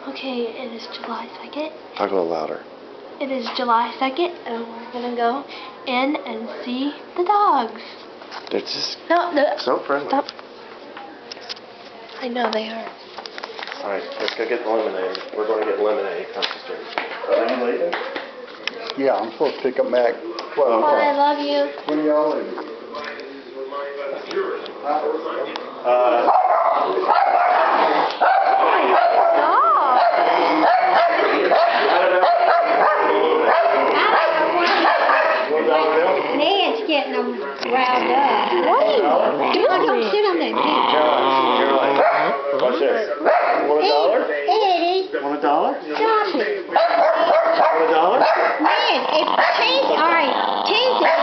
Okay, it is July 2nd. Talk a little louder. It is July 2nd, and we're gonna go in and see the dogs. They're just No, so friendly. Stop. I know they are. Alright, let's go get the lemonade. We're going to get lemonade across the street. Are you leaving? Yeah, I'm supposed to pick up Mac. Oh, I love you. When are y'all leaving? Ned's getting them riled up. Wait. Come on, sit on that bench. Watch this. Want $1? Eddie, Want $1? stop it. Want $1? Ned, if Chase, all right, Chase is